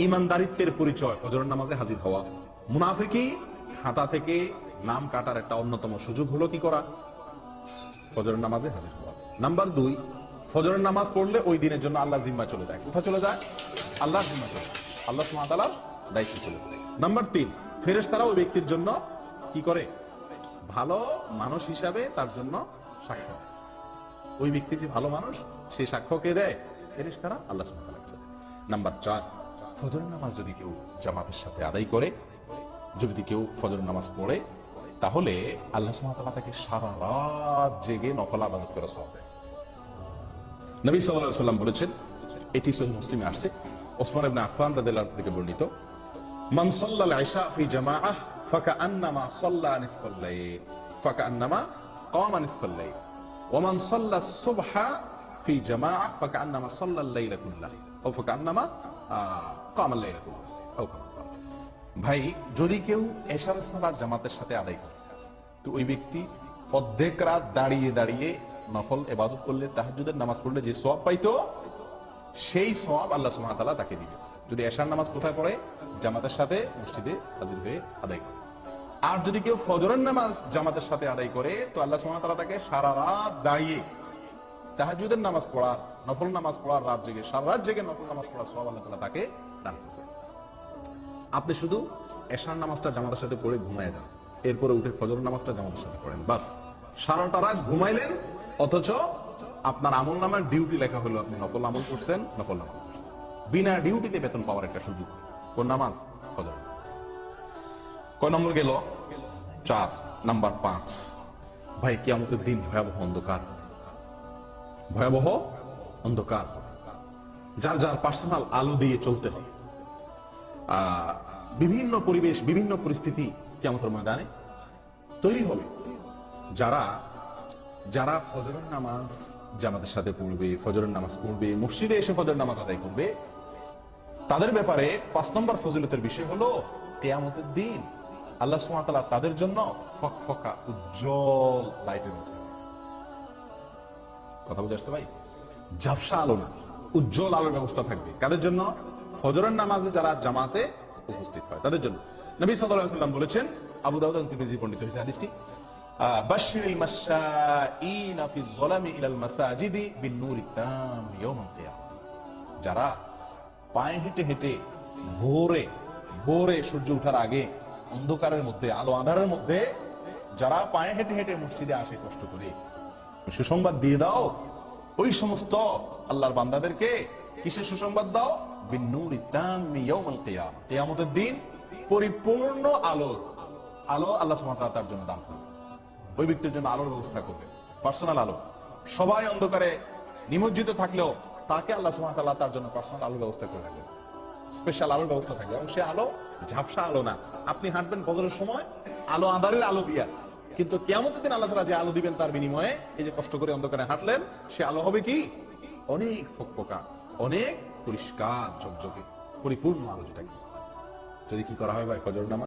ইমানদারিত্বের পরিচয় ফজরের নামাজে হাজির হওয়া। মুনাফিকি খাতা থেকে নাম কাটার একটা অন্যতম সুযোগ হলো কি করা? ফজরের নামাজে হাজির হওয়া। নাম্বার 2, ফজরের নামাজ পড়লে ওই দিনের জন্য আল্লাহ জিম্মা চলে যায়। কোথা চলে যায়? আল্লাহ জিম্মা চলে যায়, আল্লাহ সুবহানাহু ওয়া তাআলার দায়িত্ব চলে যায়। নাম্বার 3, ফেরেশতারা ওই ব্যক্তির জন্য কি করে? ভালো মানুষ হিসাবে তার জন্য সাক্ষ্য। ওই ব্যক্তি যে ভালো মানুষ, সেই সাক্ষ্য কে দেয়? ফেরেশতারা, আল্লাহ সুবহানাহু ওয়া তাআলা। নাম্বার 4, ফজরের নামাজ যদি কেউ জামাতের সাথে আদায় করে, যদি কেউ ফজরের নামাজ পড়ে, তাহলে আল্লাহ সুবহানাহু ওয়া তাআলা তাকে সারা রাত জেগে নফল ইবাদত করার সওয়াব দেয়। নবী সাল্লাল্লাহু আলাইহি ওয়াসাল্লাম বলেছেন, এটি সহিহ মুসলিমে আসছে, ওসমান ইবনে আফফান রাদিয়াল্লাহু আনহু থেকে বর্ণিত, মান সাল্লাল ইশা ফি জামাআহ ফাকান্নামা সাল্লা নিসফাল লাইল ফাকান্নামা কামা নিসফাল লাইল ওয়া মান সাল্লাস সুবহা ফি জামাআহ ফাকান্নামা সাল্লাল লাইলা কুল্লাহু ওয়া ফাকান্নামা কামা আল লাইলা কুল্লাহু। ভাই, যদি কেউ এশার সালাত জামাতের সাথে আদায় করে, তো ওই ব্যক্তি অর্ধেক রাত দাঁড়িয়ে দাঁড়িয়ে নফল ইবাদত করলে, তাহাজ্জুদের নামাজ পড়লে যে সওয়াব পাইতো, সেই সওয়াব আল্লাহ সুবহানাহু ওয়া তাআলা তাকে দিবে। যদি এশার নামাজ কোথায় পড়ে? জামাতের সাথে মসজিদে হাজির হয়ে আদায় করে। আর যদি কেউ ফজরের নামাজ জামাতের সাথে আদায় করে, তো আল্লাহ সুবহানাহু ওয়া তাআলা তাকে সারা রাত দাঁড়িয়ে তাহাজ্জুদের নামাজ পড়ার, নফল নামাজ পড়ার, রাত জেগে সারা রাত জেগে নফল নামাজ পড়ার সওয়াব আল্লাহ তাআলা তাকে দান করবে। আপনি শুধু এশার নামাজটা জামাতের সাথে পড়ে ঘুমায় যান, এরপরে উঠে ফজরের নামাজটা জামাতের সাথে পড়েন, বাস সারাটা রাত ঘুমাইলেন, অথচ আপনার আমল নামার ডিউটি লেখা হলো আপনি নফল আমল করছেন, নফল নামাজ পড়ছেন। বিনা ডিউটিতে বেতন পাওয়ার একটা সুযোগ। কোন নামাজ? ফজর নামাজ। কয় নম্বর গেল? 4। নাম্বার 5, ভাই কিয়ামতের দিন ভয়াবহ অন্ধকার, ভয়াবহ অন্ধকার, যার যার পার্সোনাল আলো দিয়ে চলতে হবে। বিভিন্ন পরিবেশ, বিভিন্ন পরিস্থিতি কিয়ামতের ময়দানে তৈরি হবে। যারা যারা ফজরের নামাজ জামাতের সাথে পড়বে, ফজরের নামাজ পড়বে, মসজিদে এসে ফজরের নামাজ আদায় করবে, তাদের ব্যাপারে 5 নম্বর ফজিলতের বিষয় হলো কিয়ামতের দিন আল্লাহ সুবহানাহু ওয়া তাআলা তাদের জন্য ফকফকা উজ্জ্বল লাইটের ব্যবস্থা করবেন। কথা বুঝে আসছে ভাই? ঝাপসা আলো না, উজ্জ্বল আলোর ব্যবস্থা থাকবে। কাদের জন্য? ফজরের নামাজে যারা জামাতে উপস্থিত হয় তাদের জন্য। নবী সাল্লাল্লাহু আলাইহি ওয়াসাল্লাম বলেছেন, আবু দাউদ এবং তিরমিজি বর্ণিত হয়েছে হাদিসটি, বাশশিরিল মাশাঈনা ফি যলামি ইলাল মাসাজিদি বিন-নূরিত তাম ইয়াউমাল কিয়ামah। যারা পায়ে হেঁটে হেঁটে ভোরে সূর্য ওঠার আগে অন্ধকারের মধ্যে, আলো আঁধারের মধ্যে যারা পায়ে হেঁটে হেঁটে মসজিদে আসে কষ্ট করে, সুসংবাদ দিয়ে দাও ওই সমস্ত আল্লাহর বান্দাদেরকে। কিসের সুসংবাদ দাও? বিন-নূরিত তাম ইয়াউমাল কিয়ামah, কিয়ামতের দিন পরিপূর্ণ আলো আল্লাহ সুবহানাহু ওয়া তাআলা তার জন্য দান করবে। ওই ব্যক্তির জন্য আলোর ব্যবস্থা করবে, পার্সোনাল আলো। সবাই অন্ধকারে নিমজ্জিত থাকলেও তাকে আল্লাহ সুবহানাহু ওয়া তাআলা তার জন্য পার্সোনাল আলোর ব্যবস্থা করে রাখবেন, স্পেশাল আলোর ব্যবস্থা থাকবে। এবং সে আলো ঝাপসা আলো না। আপনি হাঁটবেন ফজরের সময় আলো আঁধারের আলো দিয়া, কিন্তু কিয়ামতের দিন আল্লাহ তাআলা যে আলো দিবেন তার বিনিময়ে, এই যে কষ্ট করে অন্ধকারে হাঁটলেন, সে আলো হবে কি? অনেক ফকফকা, অনেক পরিষ্কার, ঝকঝকে, পরিপূর্ণ আলো। যেটাকে যদি কি করা হয় ভাই, ফজর নামাজ